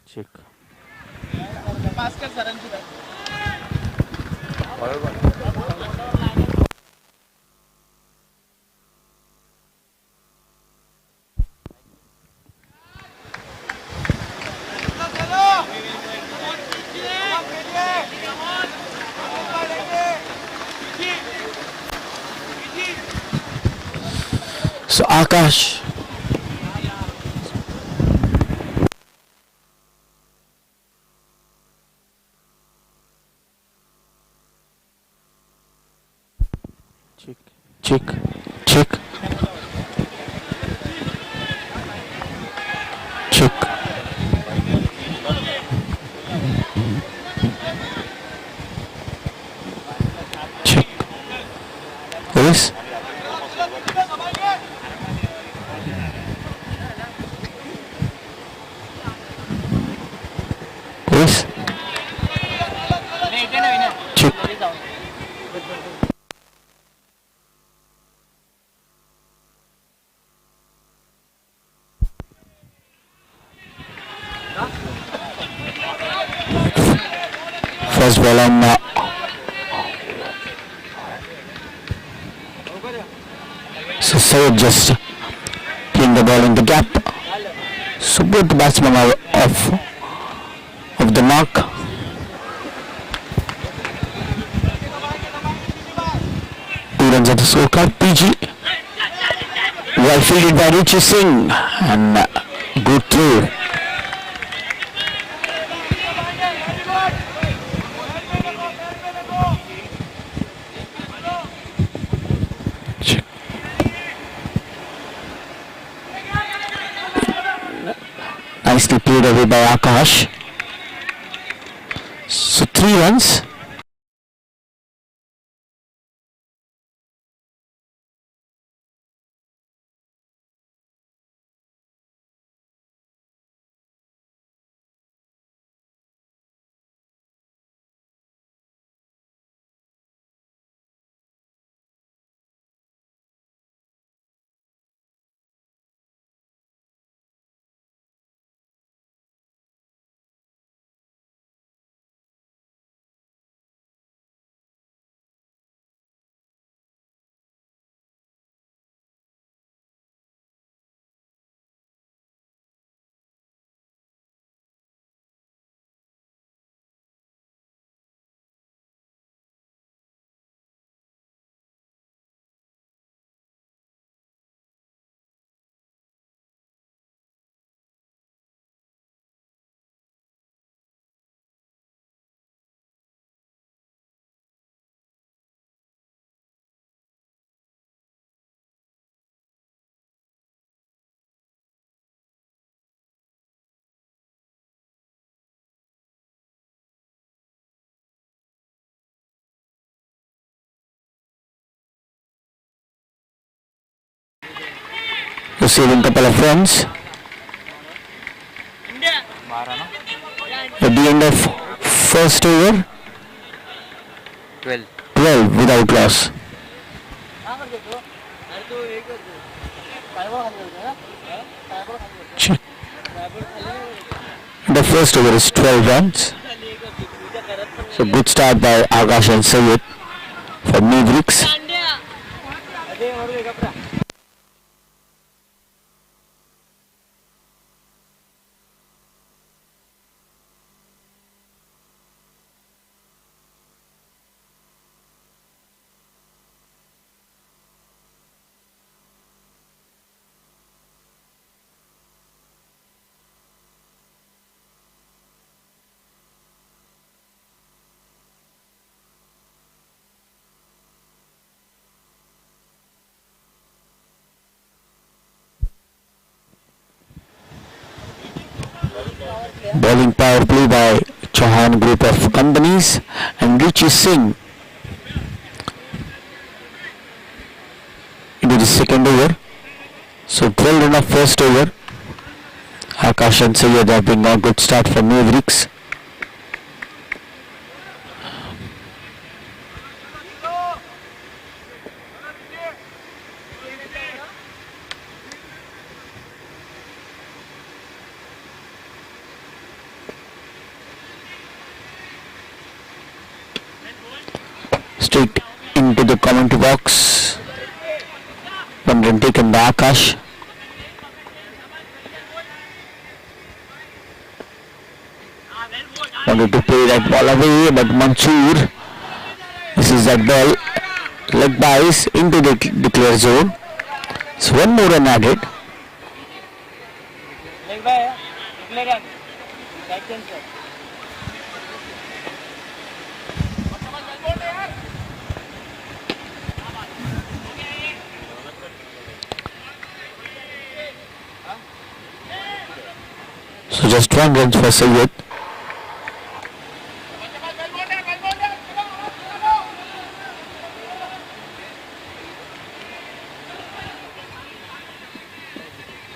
Check. So Akash. Check. Check. Check. Check. Check. Yes. Yes. Check. First ball on so Sayed just playing the ball in the gap. So both the batsmen are of the mark. 2 runs at the scorecard. PG. Well fielded by Ruchi Singh and good through. Nicely played away by Akash. So 3 runs. Receiving couple of runs. At the end of first over, 12. 12 without loss. Check. The first over is 12 runs. So good start by Akash and Sayed for Mavericks. Bowling power play by Chauhan Group of Companies and Ruchi Singh into the second over. So 12 run of first over. Akash and Sayed have been a good start for Mavericks. straight into the commentary box. One run taken by Akash. Wanted to play that ball away, but Mansoor, this is that ball, leg bias into the declare zone. So one more run added. So just one run for Sayyid.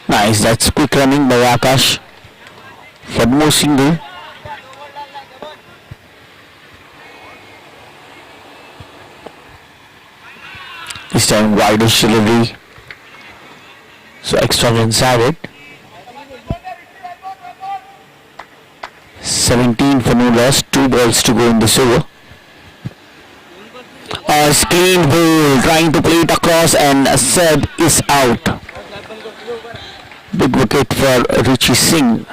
Nice, that's quick running by Akash. One more single. This time widest delivery. So extra runs added. 17 for no loss, 2 balls to go in this over. A clean ball, trying to play it across, and Seb is out. Big wicket for Richie Singh.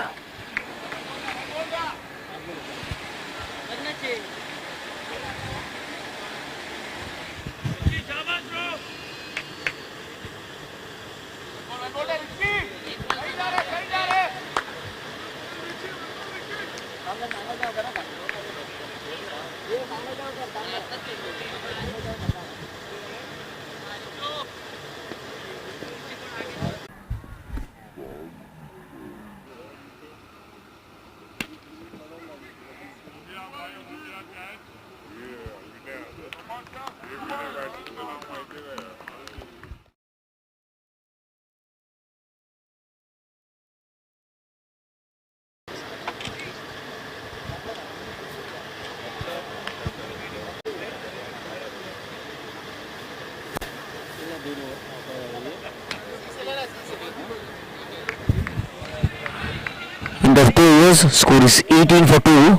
In the 2 years, score is 18 for 2.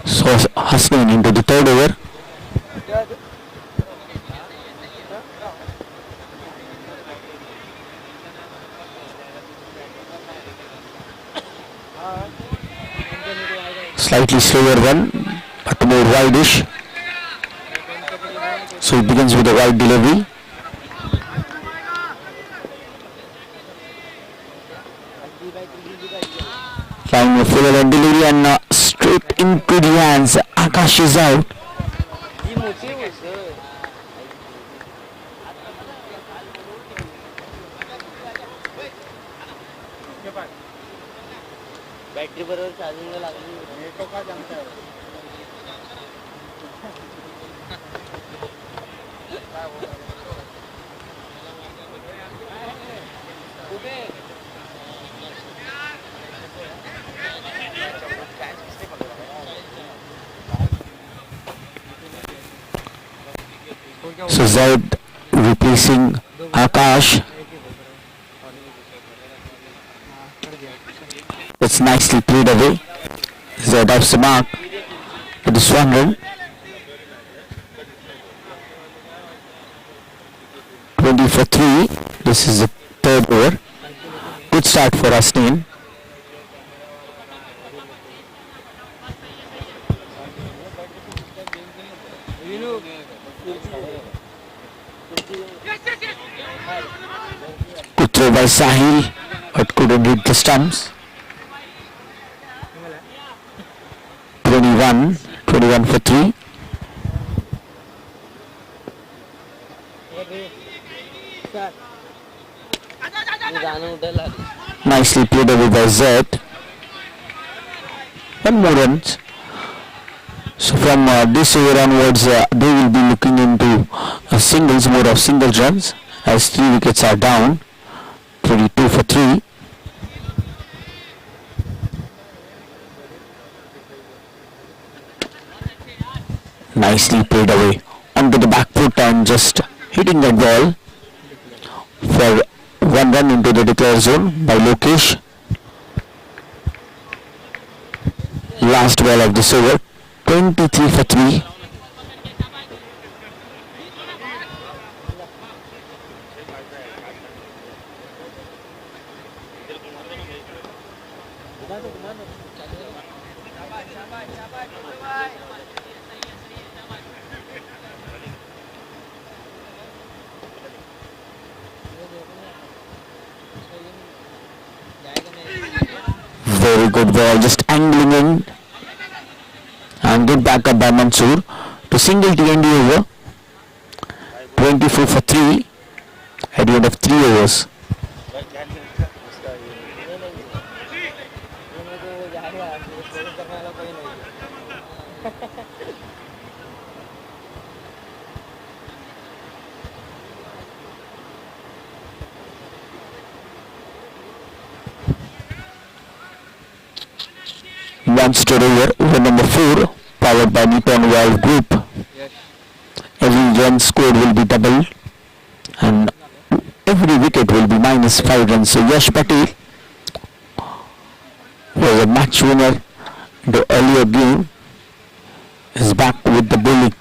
So Hasnain into the 3rd over. Slightly slower one, but more wideish. So it begins with a wide delivery. Flying a fuller and delivery, and straight into the hands. Akash is out. Battery बरोबर charging लागली NATO का जमता है So Zaid replacing Akash. It's nicely played away. Zaid off the mark for this one run. 20 for 3. This is the 3rd over. Good start for Hasnain. Good throw by Sahil, but couldn't hit the stumps. 21 for 3. Nicely played away by Zed. one more run. So from this over onwards, they will be looking into singles, more of single runs, as 3 wickets are down. 32 for 3. Nicely played away onto the back foot and just hitting that ball for one run into the declare zone by Lokesh. Last ball of this over, 23 for 3. Very good ball, just angling in. And good backup by Mansoor to single T&D over. 24 for 3 at the end of 3 overs. Monster over number 4, powered by Nippon Valve Group. Every run scored will be double and every wicket will be -5 runs. So Yash Patel was a match winner in the earlier game, is back with the bowling.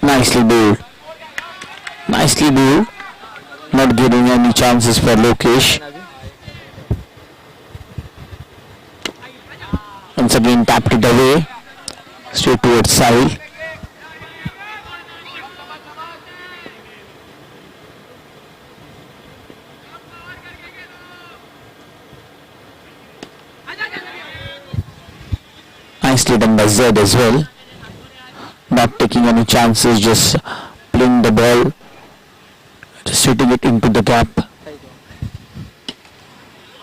Nicely bowled. Nicely bowled. Not giving any chances for Lokesh. Once again tapped it away. Straight towards side. Nicely done by Z as well. Not taking any chances, just playing the ball, just shooting it into the gap.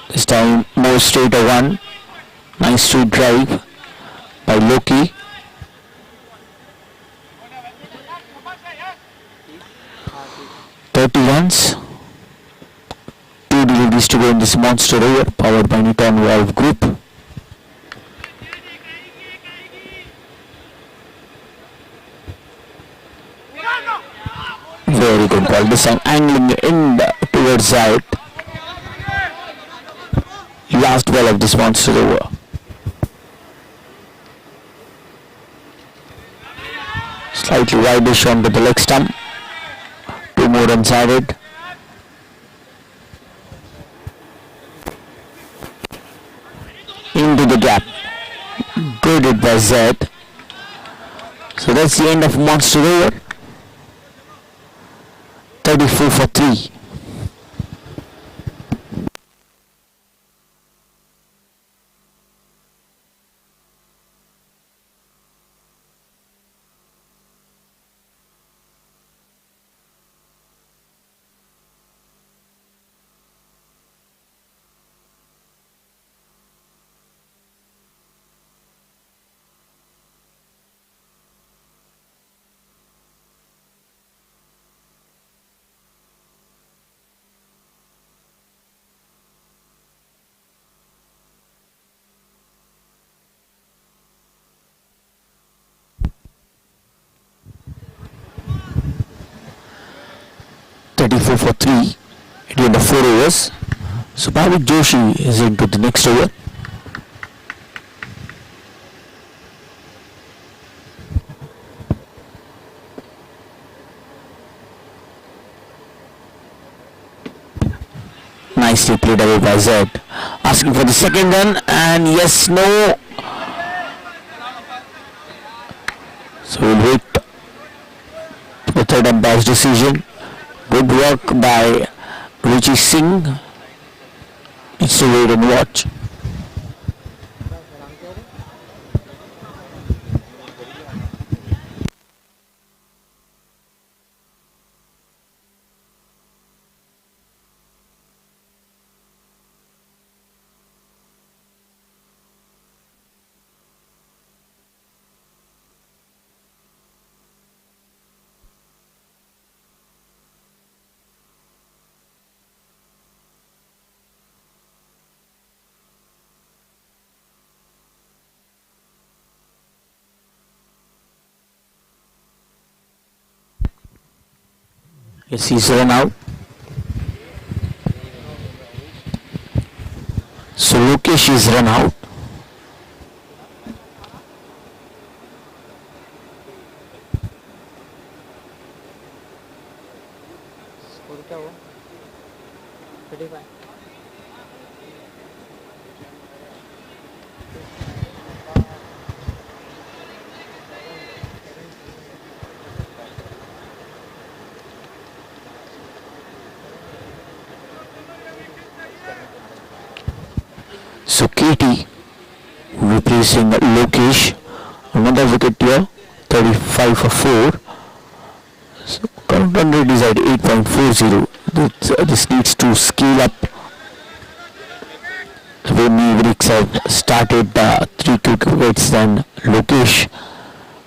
This time more straighter one. Nice straight drive by Loki. Runs. 2 deliveries to go in this monster over, powered by Nippon Valve Group. Very good ball. This time angling in towards side. Last ball of this monster over. Slightly wide-ish onto the leg stump. 2 more runs added. Into the gap. Good hit by Z. So that's the end of monster over. 34 for 3. For 3 at the end of 4 overs. So Bhavik Joshi is into the next over. Nicely played away by Z. Asking for the second run, and yes, no. So we'll wait for the third umpire's decision. Good work by Ruchi Singh. It's to wait and watch. Yes, he's run out. So Lokesh is run out. Score क्या हुआ 35 So KT replacing Lokesh. Another wicket here. 35 for 4. So current run rate is at 8.40. This needs to scale up. When Mavericks have started 3 quick wickets, then Lokesh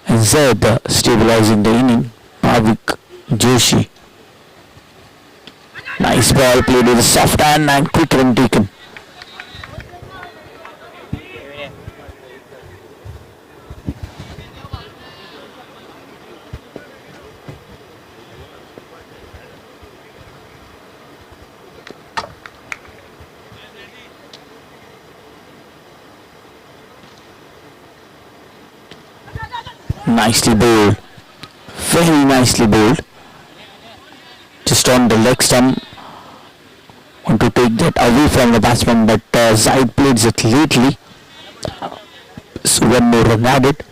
and Zed stabilizing the inning. Pavik Joshi. Nice ball played with a soft hand and quick run taken. Nicely bowled. Very nicely bowled. Just on the leg stump. Want to take that away from the batsman, but Zaid played it lately. So one more run added.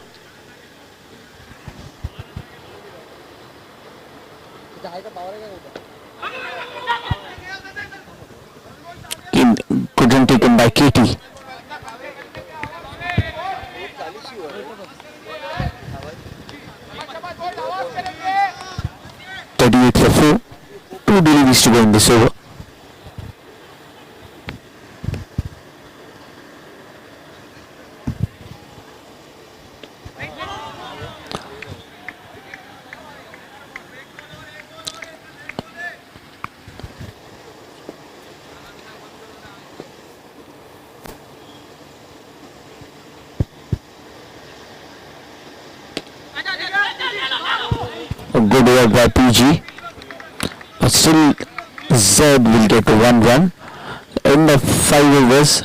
Good run taken by KT. 38 for 4. 2 deliveries to go in this over. A good work by PG. But still Zed will get 1 run. End of 5 overs.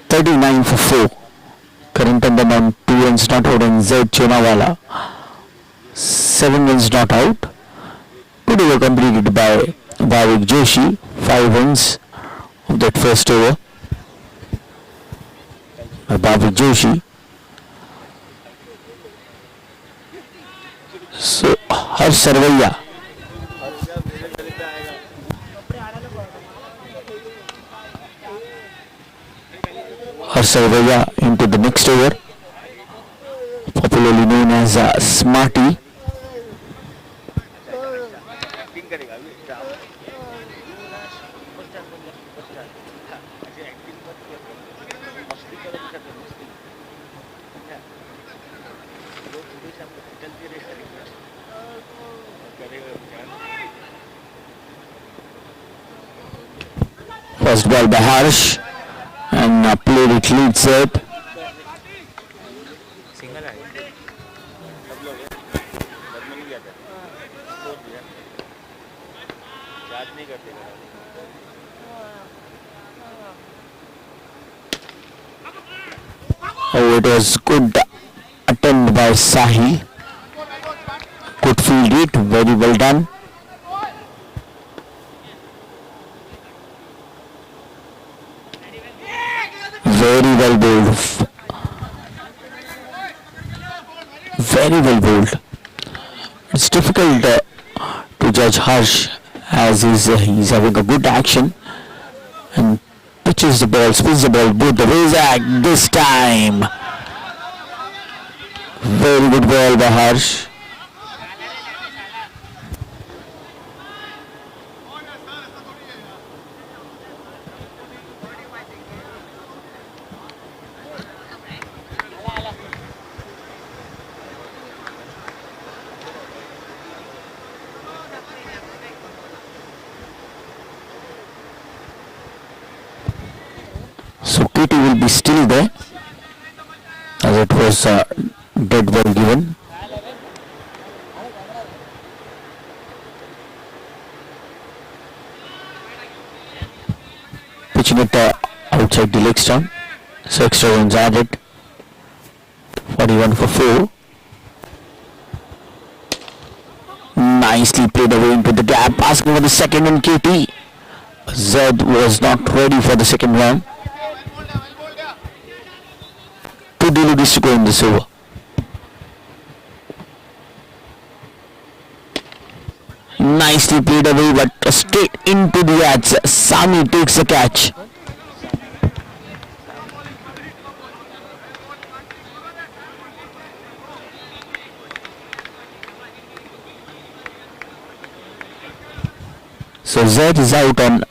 39 for 4. Current under on 2 runs not out and Zed Chonawala. 7 runs not out. Good over completed by Bhavik Joshi. 5 runs of that first over by Bhavik Joshi. So Harsh Sarvaiya. Harsh Sarvaiya into the next over. Popularly known as Smarty. First ball by Harsh and played it lead set. Oh, it was good attempt by Sahil. Good field hit, very well done. Very well bowled. Very well bowled. It's difficult to judge Harsh as he's having a good action and pitches the ball, spins the ball both the ways. This time. Very good ball by Harsh. So KT will be still there as it was dead ball given. catching it outside the leg stump. So extra runs added. 41 for 4. Nicely played away into the gap, asking for the second one. KT. Zed was not ready for the second one. 2 deliveries to go in this over. Nicely played away, but straight into the ads. Sami takes the catch. So Zed is out on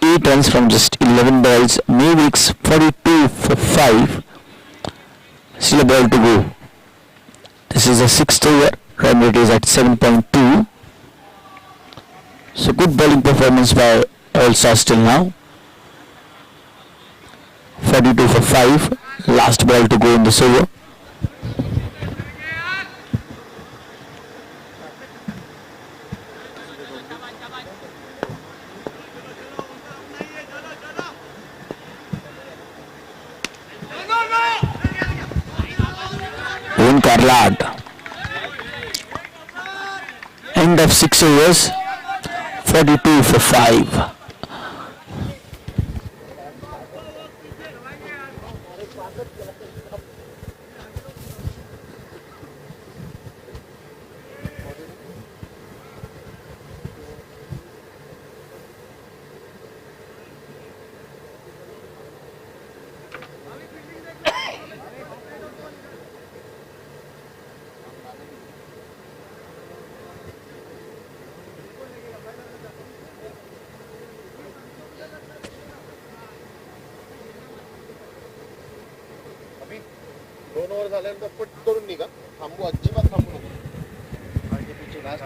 8 runs from just 11 balls. Mavericks 42 for 5. Still a ball to go. This is a 6th over. Run rate is at 7.2. So good bowling performance by All Stars till now. 42 for 5. Last ball to go in this over. Lad. End of 6 overs. 42 for 5. दोन over झाल्यानंतर पट करून निघा. थांबू, अजिबात थांबू नको. Last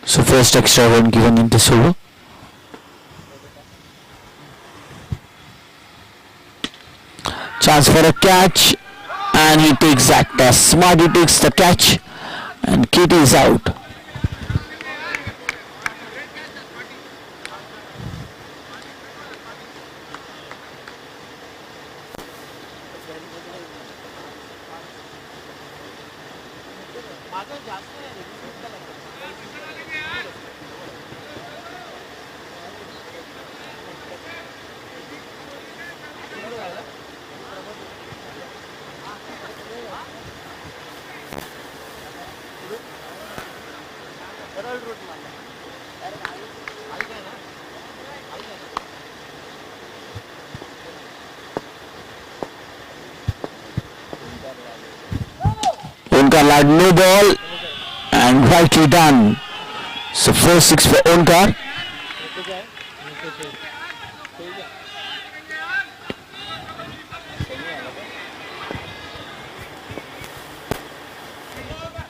So first extra run given in this over. Chance for a catch, and he takes that. Smarty takes the catch, and KT is out. Lad, no ball, and rightly done. So first 6 for Onkar.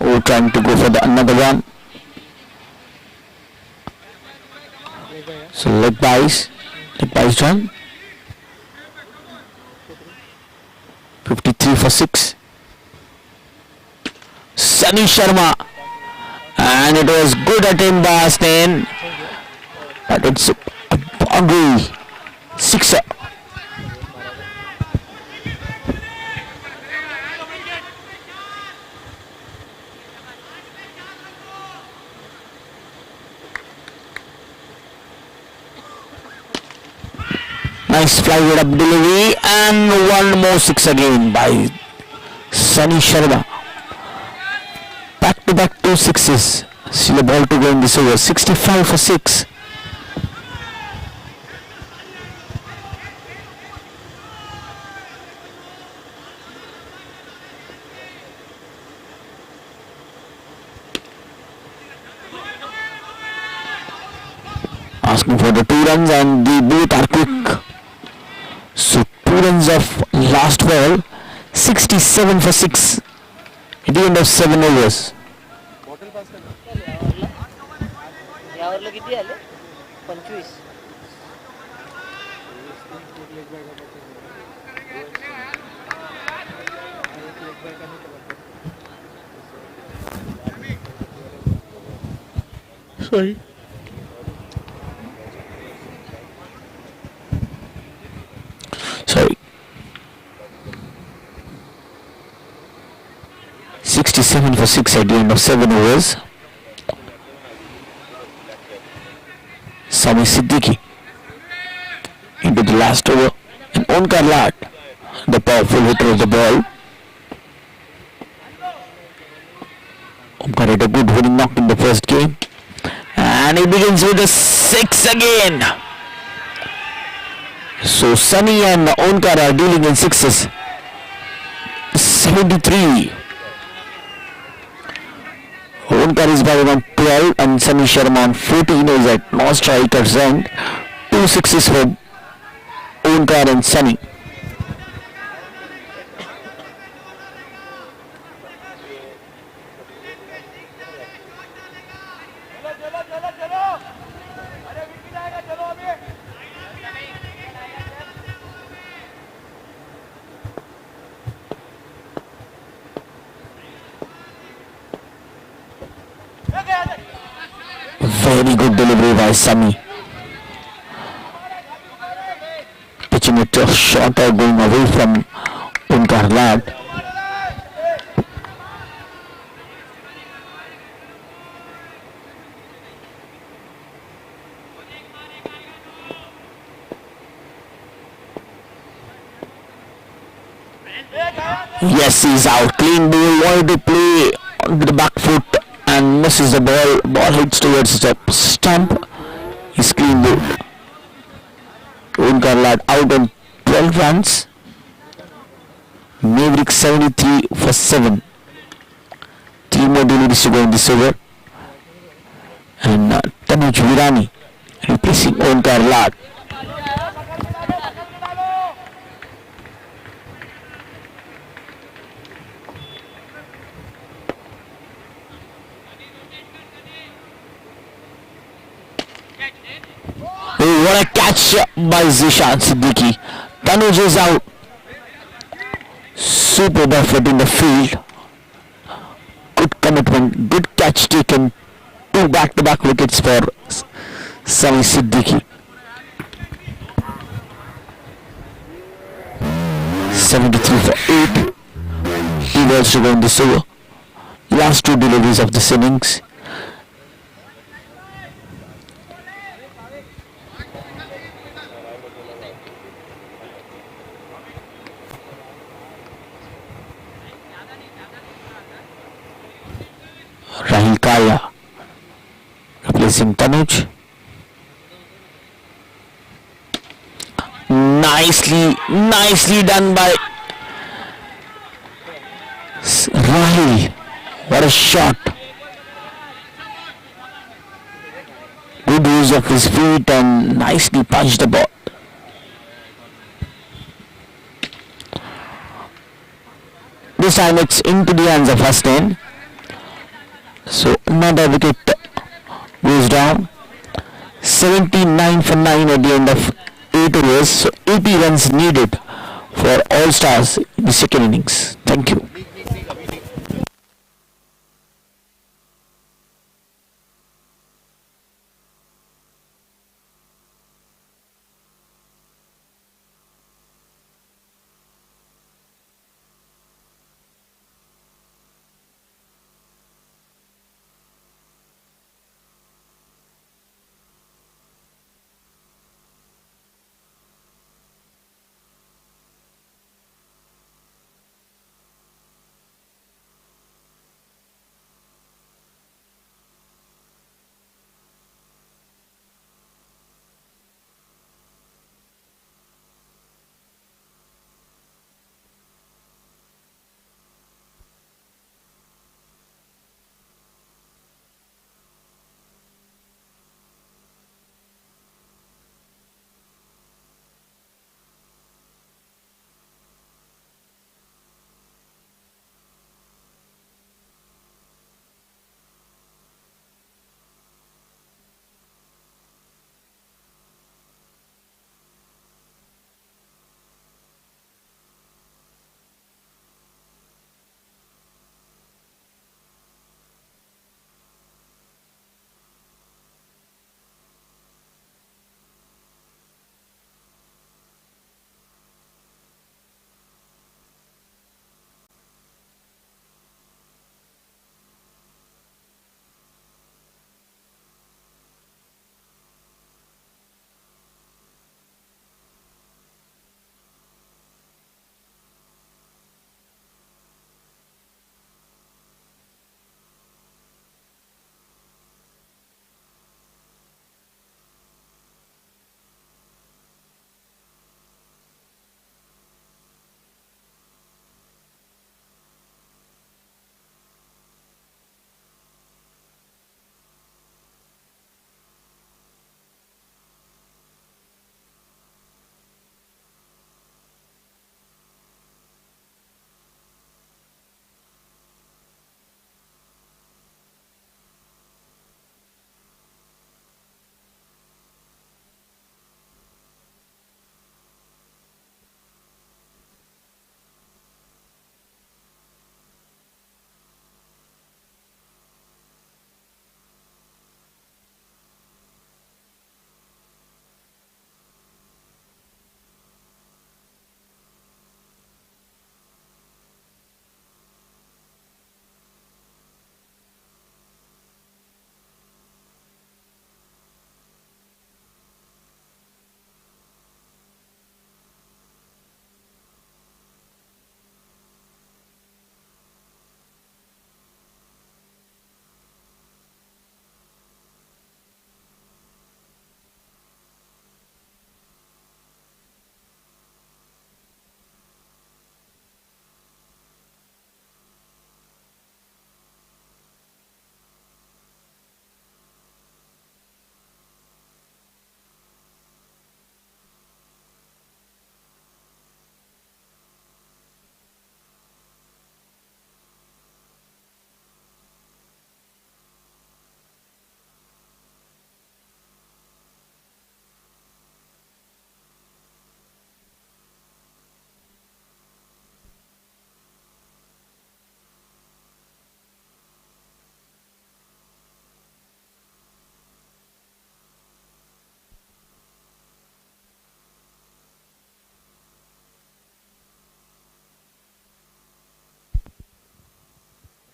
Oh, trying to go for the another one. So leg buys done. 53 for 6. Sunny Sharma, and it was good attempt by Asnen, but it's a boundary. 6er. Nice flyweight up delivery and one more six again by Sunny Sharma. Back to back two sixes. Still a ball to go in this over. 65 for 6. Asking for the 2 runs and the both are quick. So 2 runs of last ball. 67 for 6. At the end of 7 overs. Bottle पास करना यावरला किती आले 25 Sorry. Sorry. 67 for 6 at the end of 7 overs. Sami Siddiqui into the last over. And Onkar Lat, the powerful hitter of the ball. Onkar had a good winning knock in the first game. And he begins with a 6 again. So Sunny and Onkar are dealing in sixes. 73. Onkar is batting on 12 and Sunny Sharma on 14 is at no strikers and 2 sixes for Onkar and Sunny. Very good delivery by Sunny. Pitching it just shorter, going away from Onkar Lat. Yes, he's out. Clean ball. Wanted to play on the back foot and misses the ball. Ball hits towards the stump. He's clean ball. Onkar Lat out on 12 runs. Maverick 73 for 7. 3 more deliveries to go in this over. And Tanuj Virani replacing Onkar Lat. Oh, what a catch by Zishan Siddiqui. Tanuj is out. Superb effort in the field. Good commitment, good catch taken. 2 back-to-back wickets for Sami Siddiqui. 73 for 8. 2 balls to go in this over. Last 2 deliveries of this innings. Rahil Kaya replacing Tanuj. Nicely done by Rahil. What a shot. Good use of his feet and nicely punched the ball. This time it's into the hands of Hasnain. So another wicket goes down. 79 for 9 at the end of 8 overs. So 80 runs needed for All Stars in the second innings. Thank you.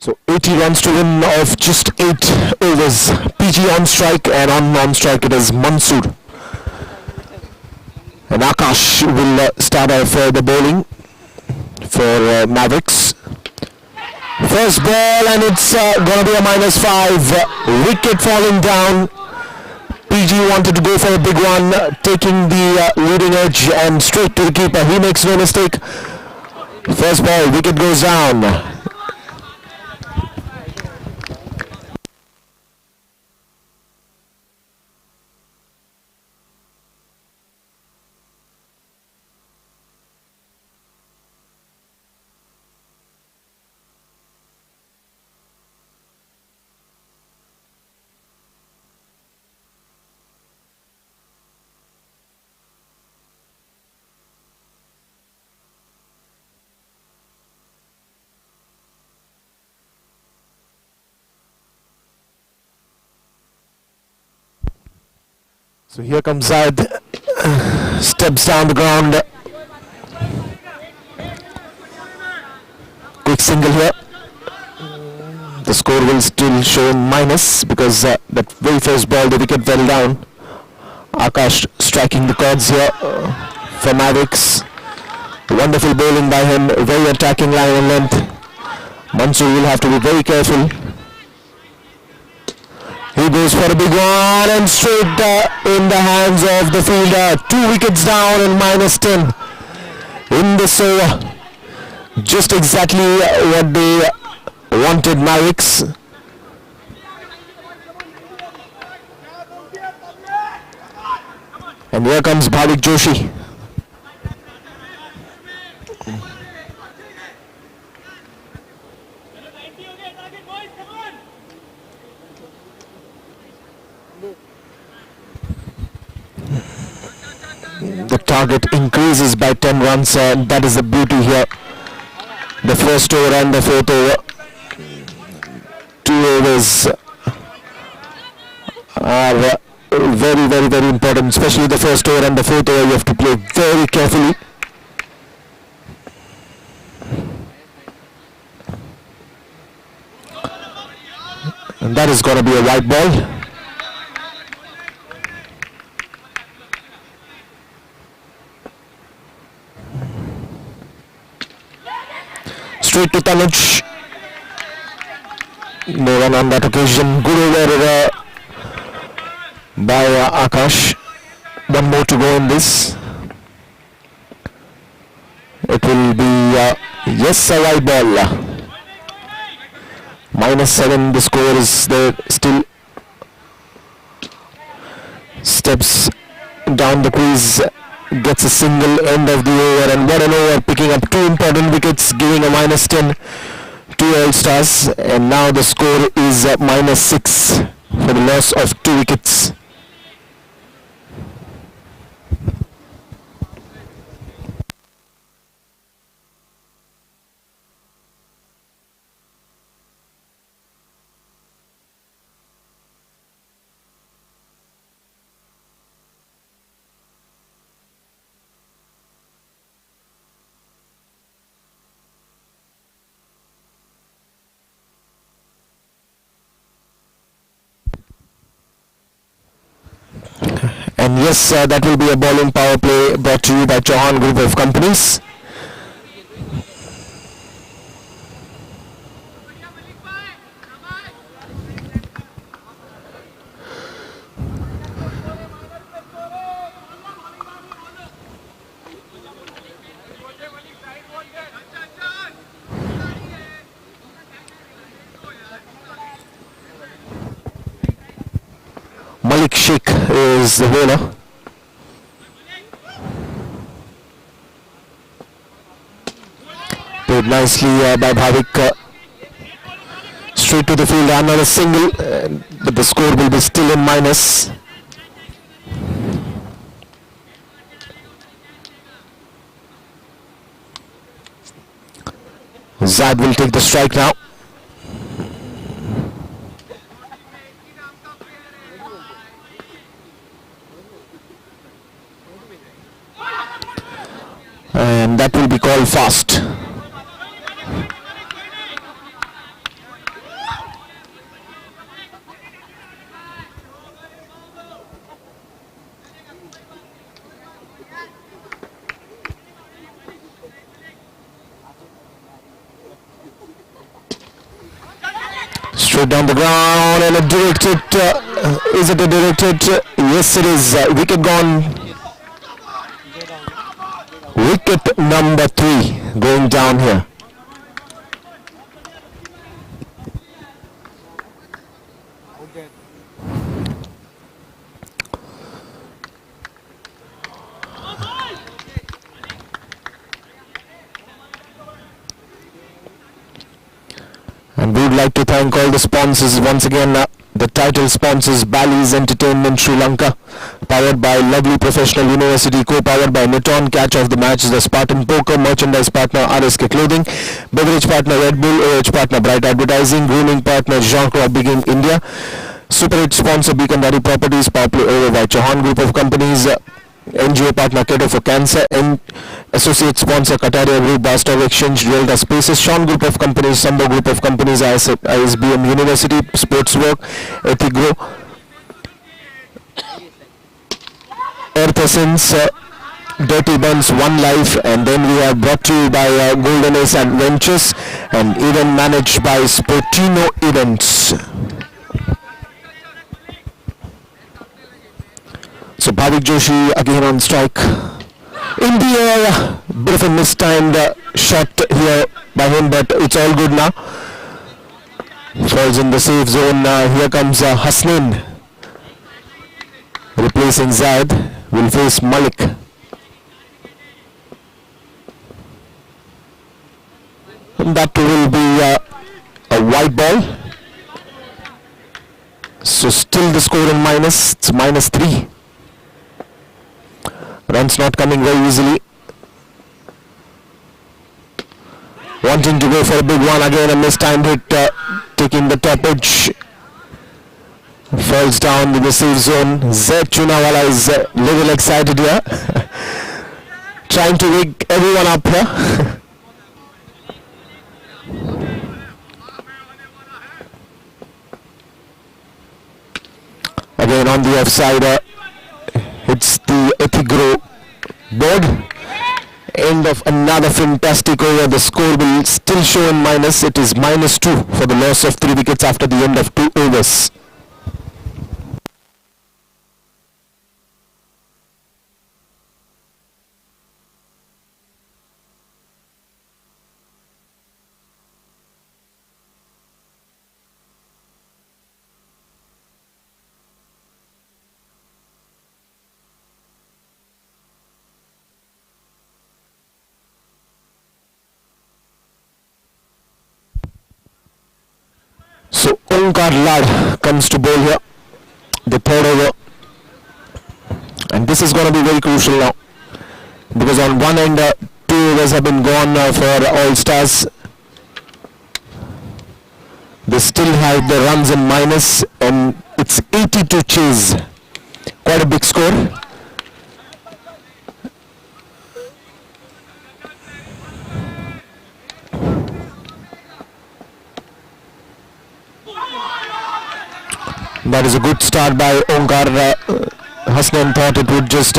So 80 runs to win of just 8 overs. PG on strike, and on non-strike it is Mansoor. And Akash will start off the bowling for Mavericks. First ball, and it's gonna be a -5. Wicket falling down. PG wanted to go for a big one, taking the leading edge and straight to the keeper. He makes no mistake. First ball, wicket goes down. So here comes Zaid, steps down the ground. Quick single here. The score will still show minus because that very first ball the wicket fell down. Akash striking the chords here for Mavericks. Wonderful bowling by him, very attacking line and length. Mansoor will have to be very careful. He goes for a big one and straight in the hands of the fielder. 2 wickets down and -10 in this over. Just exactly what they wanted, Mavericks. And here comes Bhavik Joshi. The target increases by 10 runs, and that is the beauty here. The first over and the fourth over. 2 overs are very, very, very important, especially the first over and the fourth over. You have to play very carefully. And that is going to be a wide ball. Straight to Tanuj. No run on that occasion. Good over by Akash. One more to go in this. It will be yes, a wide ball. -7. The score is there still. Steps down the crease. Gets a single end of the over, and what an over, picking up 2 important wickets, giving a -10 to All Stars, and now the score is -6 for the loss of 2 wickets. And yes, that will be a bowling power play brought to you by Chauhan Group of Companies. Malik Sheikh is the bowler. Played nicely by Bhavik. Straight to the field, another single, but the score will be still in minus. Zad will take the strike now. And that will be called fast. it down the ground and a directed. Is it a directed? Yes, it is. Wicket gone. Wicket number 3 going down here. And we would like to thank all the sponsors once again. The title sponsors Bally's Entertainment Sri Lanka, powered by Lovely Professional University, co-powered by Neton, catch of the match the Spartan Poker, merchandise partner RSK Clothing, beverage partner Red Bull, OH partner Bright Advertising, grooming partner Jean-Claude Begin India, Super 8 sponsor Beacon Valley Properties, power play over by Chauhan Group of Companies, NGO partner Keto for Cancer, and associate sponsor Qataria Group, Bastov Exchange, Delta Spaces, Sean Group of Companies, Sambo Group of Companies, ISBM University, Sportswork, Ethigro, Earth Essence, Dirty Buns, One Life, and then we are brought to you by Golden Ace Adventures, and even managed by Sportino Events. So Bhavik Joshi again on strike. In the air, bit of a mistimed shot here by him, but it's all good now. Falls in the safe zone. Here comes Hasnain replacing Zaid. Will face Malik. And that will be a white ball. So still the score in minus. It's -3. Runs not coming very easily. Wanting to go for a big one again, a mistimed hit, taking the top edge. Falls down in the safe zone. Zaid Chunawala is a little excited here. Trying to wake everyone up here. Again on the offside. It's the Ethigro board. End of another fantastic over. The score will still show in minus. It is -2 for the loss of 3 wickets after the end of 2 overs. So Omkar Lad comes to bowl here, the third over, and this is going to be very crucial now, because on one end 2 overs have been gone for All Stars. They still have the runs in minus, and it's 80 to chase. Quite a big score. That is a good start by Omkar. Hasnain thought it would just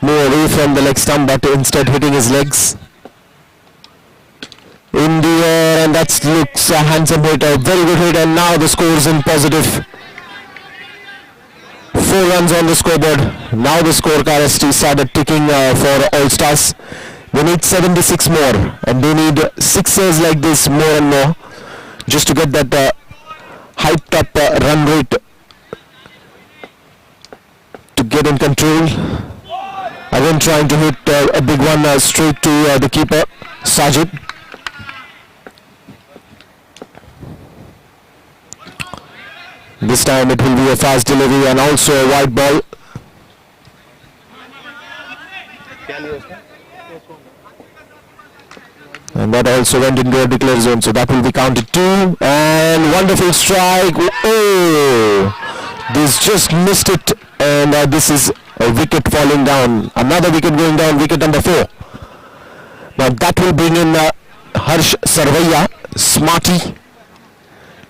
move away from the leg stump, but instead hitting his legs. In the air, and that looks a handsome hit, a very good hit, and now the score is in positive. 4 runs on the scoreboard. Now the scorecard has started ticking for All Stars. They need 76 more, and they need sixers like this more and more just to get that hyped up run rate to get in control. Again trying to hit a big one straight to the keeper, Sajid. This time it will be a fast delivery and also a wide ball. And that also went into a declare zone, so that will be counted 2. And wonderful strike. Oh, this just missed it, and this is a wicket falling down. Another wicket going down, wicket number 4. Now that will bring in Harsh Sarvaiya, Smarty,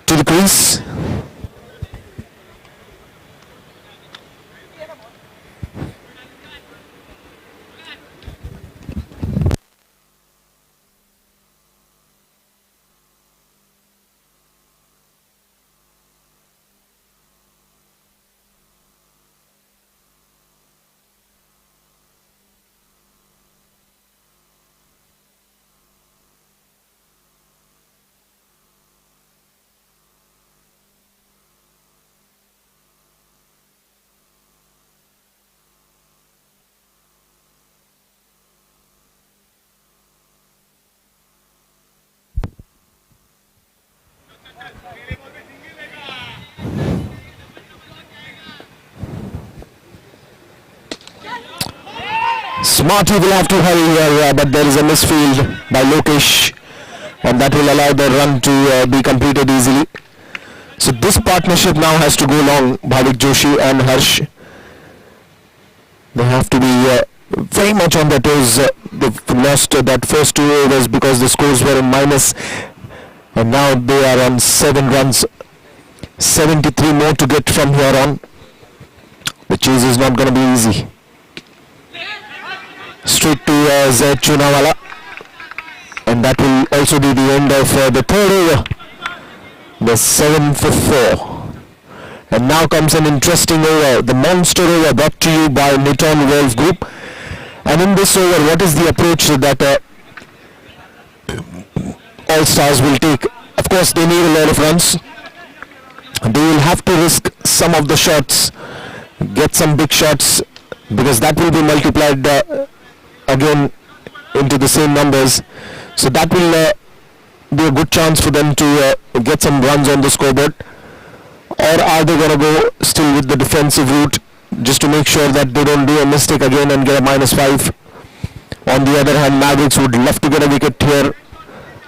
to the crease. Smarty will have to hurry here, but there is a misfield by Lokesh, and that will allow the run to be completed easily. So this partnership now has to go long, Bhavik Joshi and Harsh. They have to be very much on their toes. They've lost that first 2 overs because the scores were in minus, and now they are on 7 runs. 73 more to get from here on. The chase is not going to be easy. Straight to Zaid Chunawala, and that will also be the end of the third over. The 7 for 4. And now comes an interesting over, the monster over brought to you by Niton Wolf Group. And in this over, what is the approach that All Stars will take? Of course, they need a lot of runs. They will have to risk some of the shots, get some big shots, because that will be multiplied again into the same numbers. So that will be a good chance for them to get some runs on the scoreboard. Or are they going to go still with the defensive route just to make sure that they don't do a mistake again and get a -5? On the other hand, Mavericks would love to get a wicket here.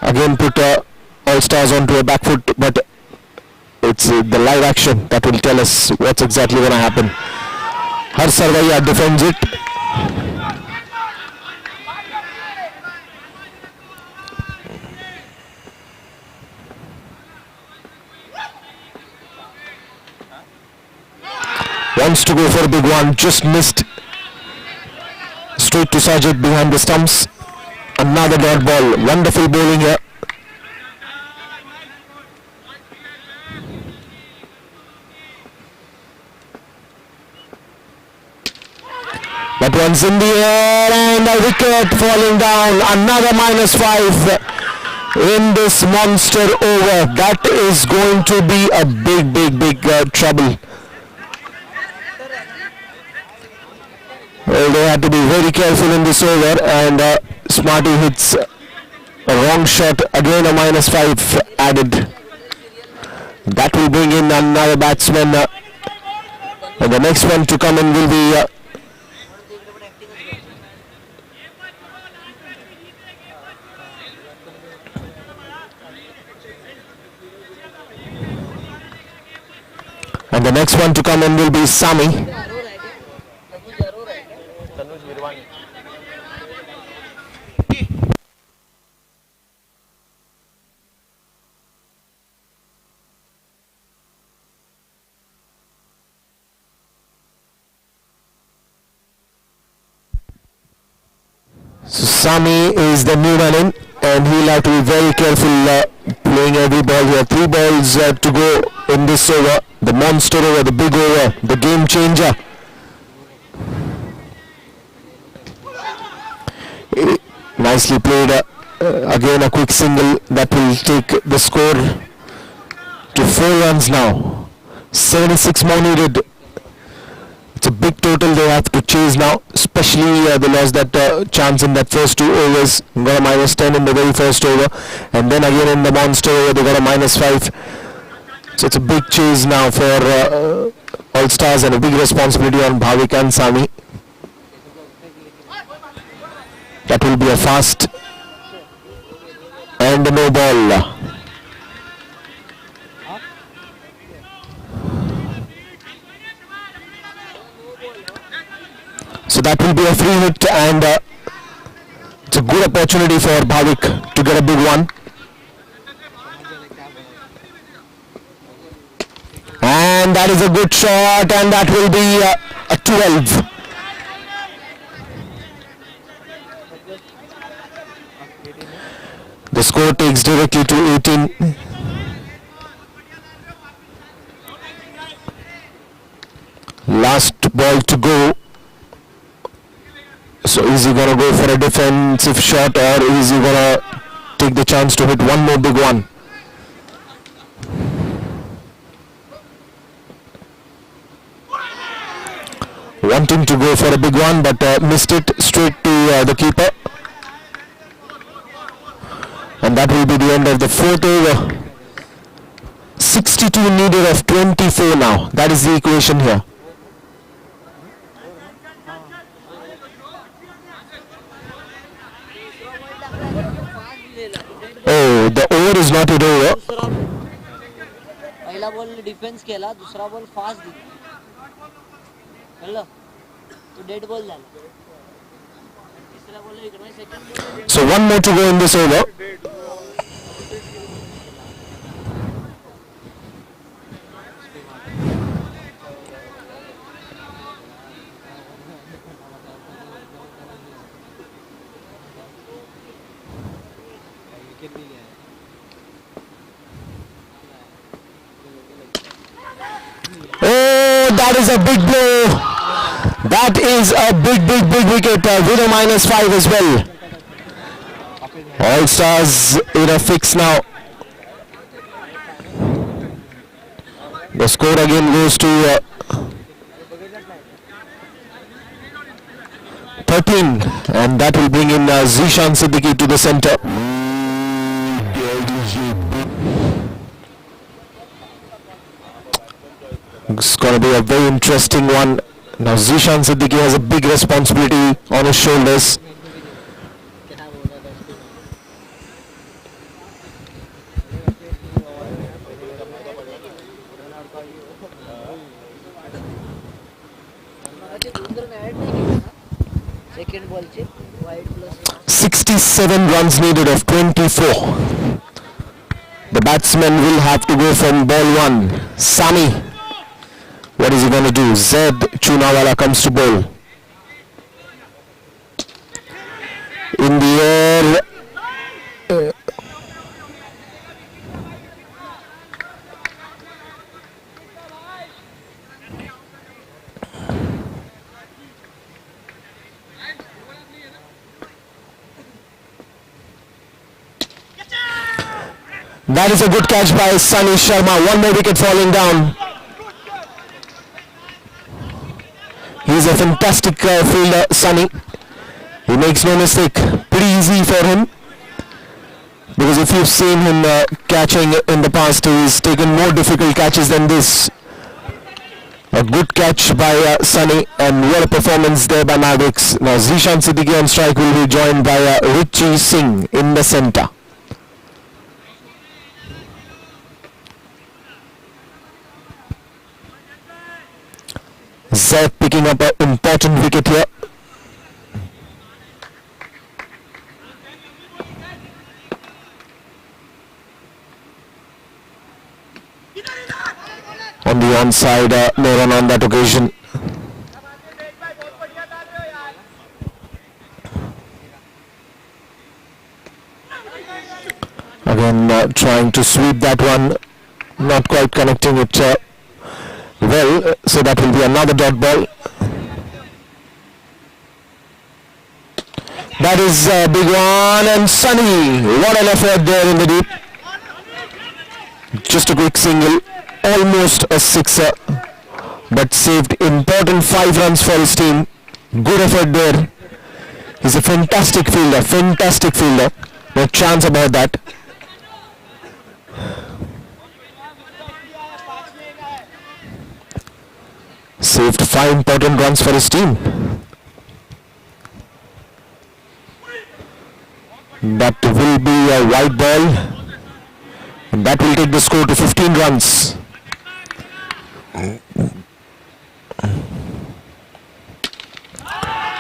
Again put All Stars onto a back foot, but it's the live action that will tell us what's exactly going to happen. Harsh Sarvaiya defends it. Wants to go for a big one, just missed. Straight to Sajid behind the stumps. Another dot ball. Wonderful bowling here. That one's in the air and a wicket falling down. Another -5 in this monster over. That is going to be a big trouble. Well, they had to be very careful in this over, and Smarty hits a wrong shot. Again a -5 added. That will bring in another batsman. And the next one to come in will be Sami. So Sami is the new man in, and he'll have to be very careful playing every ball here. 3 balls to go in this over, the monster over, the big over, the game changer. Nicely played. Again a quick single that will take the score to 4 runs now. 76 more needed. It's a big total they have to chase now, especially they lost that chance in that first 2 overs. Got a -10 in the very first over, and then again in the monster over they got a -5. So it's a big chase now for All Stars, and a big responsibility on Bhavik and Sami. That will be a fast and a no ball. So that will be a free hit, and it's a good opportunity for Bhavik to get a big one. And that is a good shot, and that will be a 12. The score takes directly to 18. Last ball to go. So is he gonna go for a defensive shot, or is he gonna take the chance to hit one more big one? Wanting to go for a big one, but missed it straight to the keeper. And that will be the end of the 4th over. 62 needed of 24 now. That is the equation here. Oh, the over is not yet over. दुसरा पहिला ball defence केला दुसरा ball fast दिला कळलं तो dead ball झाला तिसरा ball इकडे second So one more to go in this over. Oh, that is a big blow. That is a big wicket. Winner -5 as well. All Stars in a fix now. The score again goes to 13, and that will bring in Zishan Siddiqui to the center. It's going to be a very interesting one. Now Zishan Siddiqui has a big responsibility on his shoulders. Second बॉलचे wide plus 67 runs needed of 24. The batsman will have to go from ball 1. Sami. What is he going to do? Zed Chunawala comes to bowl. In the air. That is a good catch by Sunny Sharma. One more wicket falling down. He is a fantastic fielder, Sunny. He makes no mistake. Pretty easy for him. Because if you've seen him catching in the past, he's taken more difficult catches than this. A good catch by Sunny, and what a performance there by Maddox. Now Zishan Siddiqui on strike will be joined by Richie Singh in the centre. Zed picking up an important wicket here. On the onside, no run on that occasion. Again trying to sweep that one, not quite connecting it well, so that will be another dot ball. That is a big one, and Sunny, what an effort there in the deep. Just a quick single, almost a sixer, but saved important 5 runs for his team. Good effort there. He's a fantastic fielder, no chance about that. Saved 5 important runs for his team. That will be a wide ball, and that will take the score to 15 runs.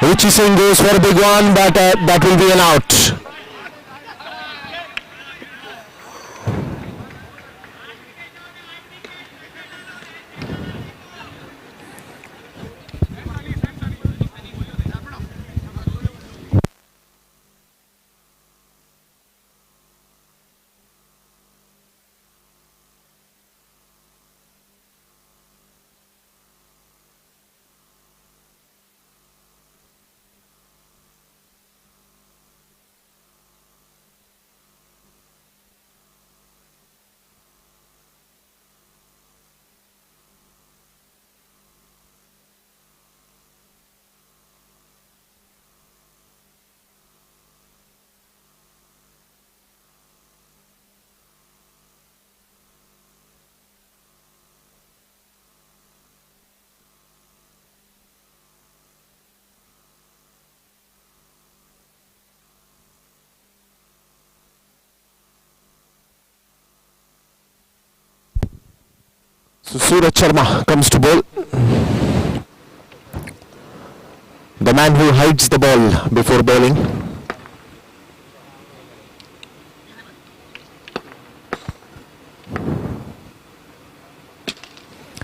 Richie Singh goes for a big one, but that will be an out. So Suraj Sharma comes to bowl. The man who hides the ball before bowling.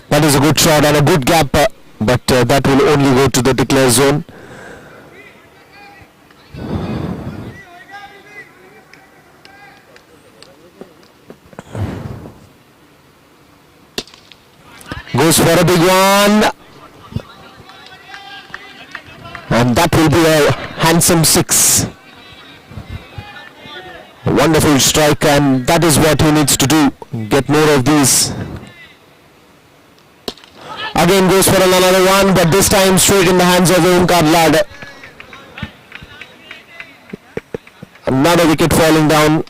That is a good shot and a good gap, but that will only go to the declare zone. Goes for a big one. And that will be a handsome 6. A wonderful strike, and that is what he needs to do. Get more of these. Again goes for another one, but this time straight in the hands of Omkar Lad. Another wicket falling down.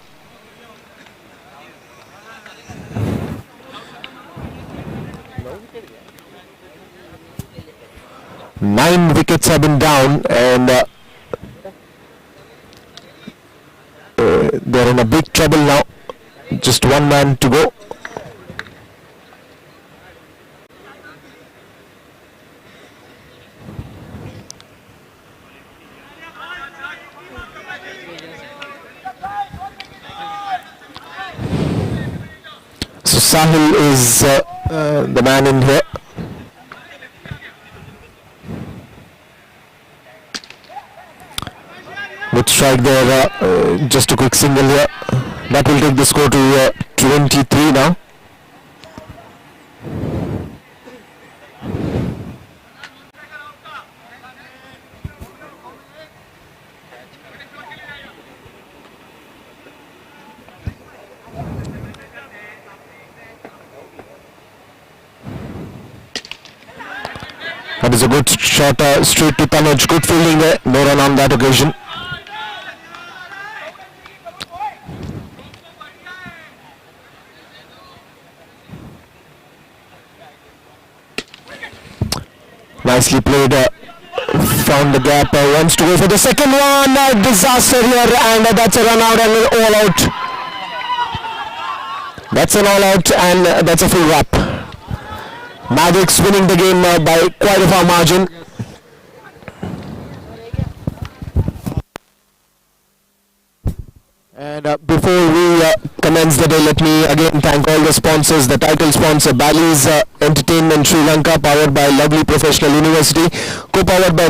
Nine wickets have been down, and they're in a big trouble now. Just one man to go. So Sahil is the man in here. Good strike there, just a quick single here. That will take the score to 23 now. That is a good shot straight to Tanuj. Good fielding there. No run on that occasion. Nicely played, found the gap, wants to go for the second one. Disaster here, and that's a run out and an all out. That's an all out, and that's a full wrap. Magic's winning the game by quite a far margin. And before we commence the day, let me again thank all the sponsors. The title sponsor, Bally's Entertainment Sri Lanka, powered by Lovely Professional University, co-powered by